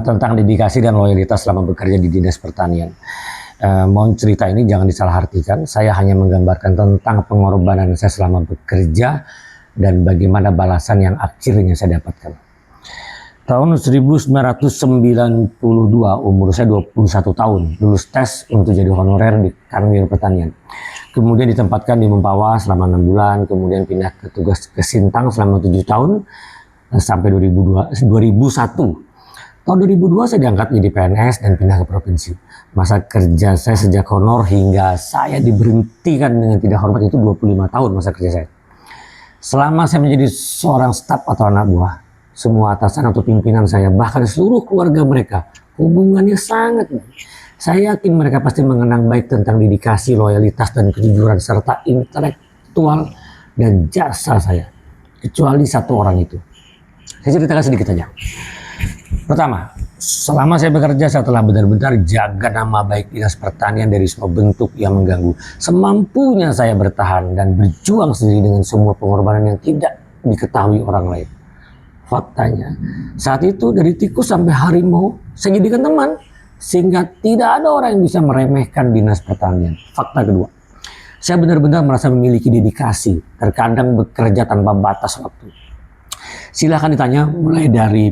tentang dedikasi dan loyalitas selama bekerja di Dinas Pertanian. Mohon cerita ini jangan disalahartikan. Saya hanya menggambarkan tentang pengorbanan saya selama bekerja dan bagaimana balasan yang akhirnya saya dapatkan. Tahun 1992, umur saya 21 tahun, lulus tes untuk jadi honorer di Kanwil Pertanian. Kemudian ditempatkan di Mempawah selama 6 bulan, kemudian pindah ke tugas ke Sintang selama 7 tahun, sampai 2001. Tahun 2002 saya diangkat jadi PNS dan pindah ke provinsi. Masa kerja saya sejak honor hingga saya diberhentikan dengan tidak hormat itu 25 tahun masa kerja saya. Selama saya menjadi seorang staf atau anak buah, semua atasan atau pimpinan saya, bahkan seluruh keluarga mereka, hubungannya sangat baik. Saya yakin mereka pasti mengenang baik tentang dedikasi, loyalitas, dan kejujuran serta intelektual dan jasa saya. Kecuali satu orang itu. Saya ceritakan sedikit saja. Pertama, selama saya bekerja saya telah benar-benar jaga nama baik Dinas Pertanian dari semua bentuk yang mengganggu. Semampunya saya bertahan dan berjuang sendiri dengan semua pengorbanan yang tidak diketahui orang lain. Faktanya, saat itu dari tikus sampai harimau saya jadikan teman, sehingga tidak ada orang yang bisa meremehkan Dinas Pertanian. Fakta kedua, saya benar-benar merasa memiliki dedikasi, terkadang bekerja tanpa batas waktu. Silahkan ditanya mulai dari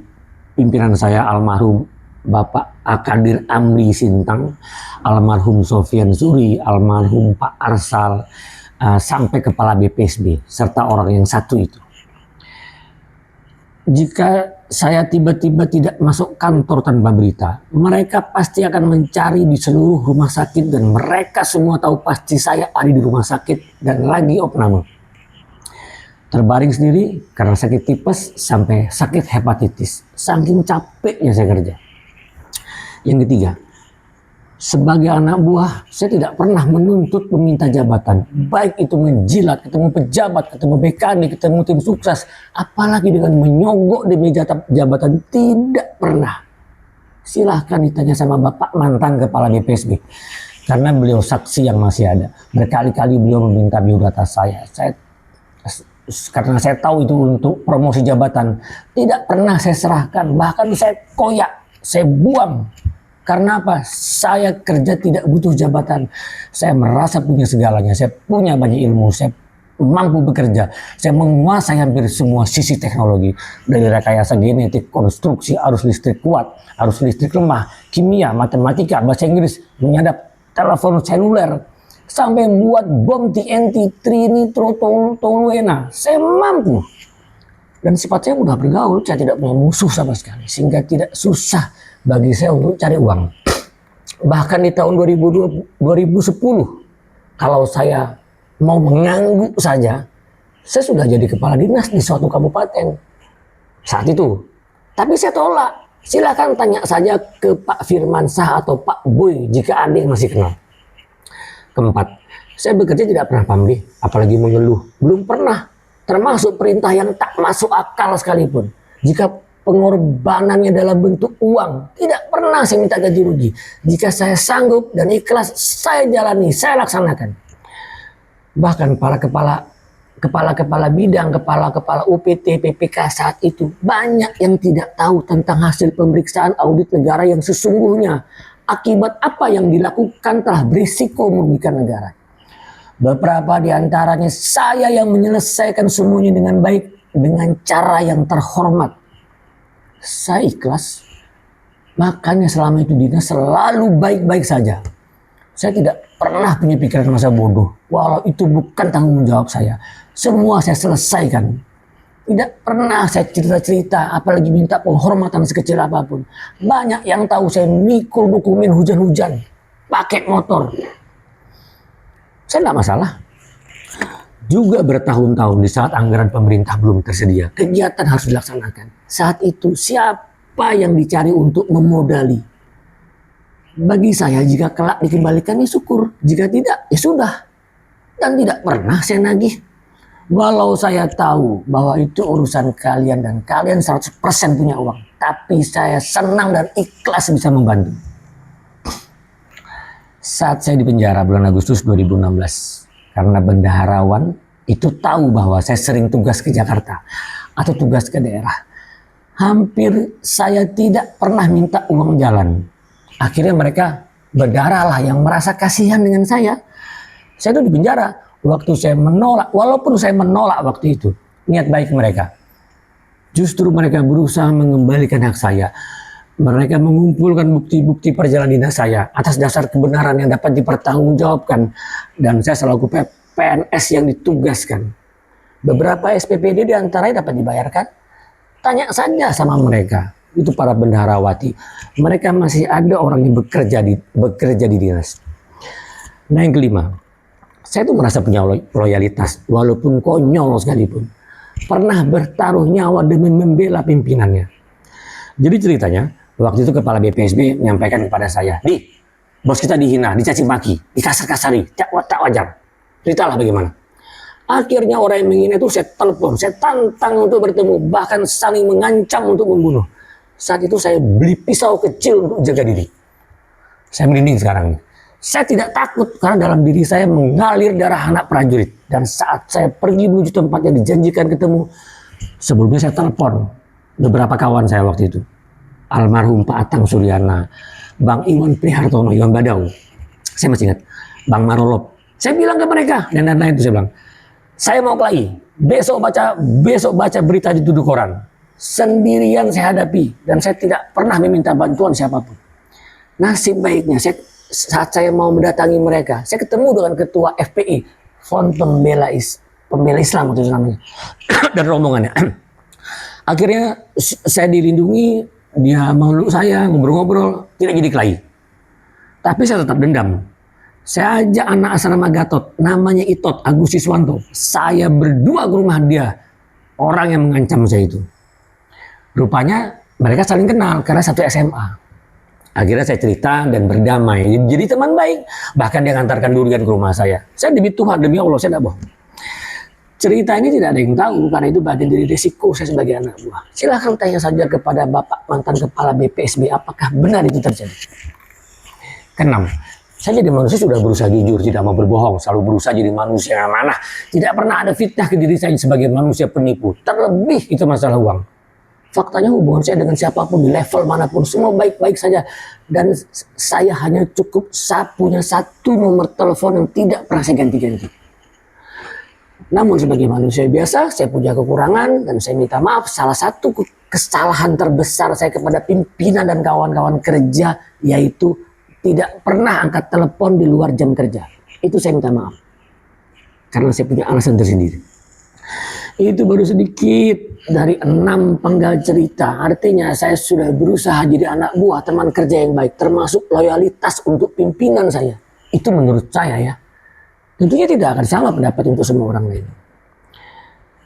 pimpinan saya almarhum Bapak Akadir Amri Sintang, almarhum Sofyan Suri, almarhum Pak Arsal, sampai kepala BPSB, serta orang yang satu itu. Jika saya tiba-tiba tidak masuk kantor tanpa berita, mereka pasti akan mencari di seluruh rumah sakit dan mereka semua tahu pasti saya ada di rumah sakit dan lagi opname. Terbaring sendiri karena sakit tipes sampai sakit hepatitis. Saking capeknya saya kerja. Yang ketiga, sebagai anak buah saya tidak pernah menuntut meminta jabatan. Baik itu menjilat, ketemu pejabat, ketemu BKD, ketemu tim sukses. Apalagi dengan menyogok di meja jabatan, tidak pernah. Silahkan ditanya sama Bapak mantan Kepala BPSB. Karena beliau saksi yang masih ada. Berkali-kali beliau meminta biodata saya. Karena saya tahu itu untuk promosi jabatan, tidak pernah saya serahkan, bahkan saya koyak, saya buang. Karena apa? Saya kerja tidak butuh jabatan. Saya merasa punya segalanya, saya punya banyak ilmu, saya mampu bekerja, saya menguasai hampir semua sisi teknologi, dari rekayasa genetik, konstruksi, arus listrik kuat, arus listrik lemah, kimia, matematika, bahasa Inggris, menyadap telepon seluler, sampai membuat bom TNT, trinitotoluena. Saya mampu. Dan sifat saya mudah bergaul, saya tidak punya musuh sama sekali. Sehingga tidak susah bagi saya untuk cari uang. Bahkan di tahun 2010, kalau saya mau mengangguk saja, saya sudah jadi kepala dinas di suatu kabupaten. Saat itu. Tapi saya tolak. Silakan tanya saja ke Pak Firmansyah atau Pak Boy jika ada yang masih kenal. Keempat, saya bekerja tidak pernah pamrih, apalagi mengeluh. Belum pernah, termasuk perintah yang tak masuk akal sekalipun. Jika pengorbanannya dalam bentuk uang, tidak pernah saya minta ganti rugi. Jika saya sanggup dan ikhlas, saya jalani, saya laksanakan. Bahkan para kepala bidang, kepala UPT, PPK saat itu, banyak yang tidak tahu tentang hasil pemeriksaan audit negara yang sesungguhnya. Akibat apa yang dilakukan telah berisiko merugikan negara. Beberapa di antaranya saya yang menyelesaikan semuanya dengan baik, dengan cara yang terhormat. Saya ikhlas. Makanya selama itu dinas selalu baik-baik saja. Saya tidak pernah punya pikiran masa bodoh. Walau itu bukan tanggung jawab saya. Semua saya selesaikan. Tidak pernah saya cerita-cerita, apalagi minta penghormatan sekecil apapun. Banyak yang tahu saya mikul dokumen hujan-hujan, pakai motor. Saya tidak masalah. Juga bertahun-tahun di saat anggaran pemerintah belum tersedia, kegiatan harus dilaksanakan. Saat itu siapa yang dicari untuk memodali? Bagi saya jika kelak dikembalikan ya syukur, jika tidak ya sudah. Dan tidak pernah saya nagih. Walau saya tahu bahwa itu urusan kalian dan kalian 100% punya uang. Tapi saya senang dan ikhlas bisa membantu. Saat saya di penjara bulan Agustus 2016. Karena bendaharawan itu tahu bahwa saya sering tugas ke Jakarta. Atau tugas ke daerah. hampir saya tidak pernah minta uang jalan. Akhirnya mereka berdarah lah yang merasa kasihan dengan saya. Saya itu di penjara waktu saya menolak, walaupun saya menolak waktu itu niat baik mereka. Justru mereka berusaha mengembalikan hak saya. Mereka mengumpulkan bukti-bukti perjalanan dinas saya atas dasar kebenaran yang dapat dipertanggungjawabkan. Dan saya selaku PNS yang ditugaskan. Beberapa SPPD diantaranya dapat dibayarkan. Tanya saja sama mereka. Itu para bendaharawati. Mereka masih ada orang yang bekerja di dinas. Nah yang kelima, saya tuh merasa punya loyalitas walaupun konyol sekalipun. Pernah bertaruh nyawa demi membela pimpinannya. Jadi ceritanya, waktu itu kepala BPSB menyampaikan kepada saya, "Di, bos kita dihina, dicaci maki, dikasar-kasari, tak wajar." Ceritalah bagaimana. Akhirnya orang yang menghina itu saya telepon, saya tantang untuk bertemu, bahkan saling mengancam untuk membunuh. Saat itu saya beli pisau kecil untuk jaga diri. Saya merinding sekarang. Saya tidak takut karena dalam diri saya mengalir darah anak prajurit. Dan saat saya pergi menuju tempat yang dijanjikan ketemu, sebelumnya saya telepon beberapa kawan saya waktu itu. Almarhum Pak Atang Suryana, Bang Iwan Prihartono, Iwan Badau. Saya masih ingat. Bang Marolop. Saya bilang ke mereka, dan lain-lain itu saya bilang, saya mau kelahi. Besok baca berita di tuduh koran. Sendirian saya hadapi. Dan saya tidak pernah meminta bantuan siapapun. Nasib baiknya, saat saya mau mendatangi mereka, saya ketemu dengan ketua FPI, Front Pembela Islam itu namanya, dan rombongannya. Akhirnya saya dilindungi, dia meluk saya, ngobrol-ngobrol, tidak jadi kelahi. Tapi saya tetap dendam. Saya ajak anak asrama Gatot, namanya Itot, Agus Siswanto. Saya berdua ke rumah dia, orang yang mengancam saya itu. Rupanya mereka saling kenal karena satu SMA. Akhirnya saya cerita dan berdamai. Jadi teman baik. Bahkan dia ngantarkan durian ke rumah saya. Saya demi Tuhan, demi Allah, saya tidak bohong. Cerita ini tidak ada yang tahu karena itu bagian dari risiko saya sebagai anak buah. Silahkan tanya saja kepada Bapak mantan Kepala BPSB apakah benar itu terjadi. Keenam, saya jadi manusia sudah berusaha jujur, tidak mau berbohong, selalu berusaha jadi manusia yang amanah. Tidak pernah ada fitnah ke diri saya sebagai manusia penipu. Terlebih itu masalah uang. Faktanya hubungan saya dengan siapapun di level manapun semua baik-baik saja. Dan saya hanya cukup punya satu nomor telepon yang tidak pernah saya ganti-ganti. Namun sebagai manusia biasa saya punya kekurangan dan saya minta maaf. Salah satu kesalahan terbesar saya kepada pimpinan dan kawan-kawan kerja yaitu tidak pernah angkat telepon di luar jam kerja. Itu saya minta maaf. Karena saya punya alasan tersendiri. Itu baru sedikit dari 6 penggal cerita. Artinya saya sudah berusaha jadi anak buah, teman kerja yang baik, termasuk loyalitas untuk pimpinan saya. Itu menurut saya ya. Tentunya tidak akan sama pendapat untuk semua orang lain.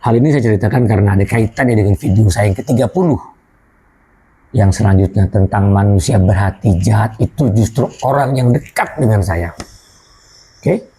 Hal ini saya ceritakan karena ada kaitannya dengan video saya yang ke-30. Yang selanjutnya tentang manusia berhati jahat itu justru orang yang dekat dengan saya. Oke?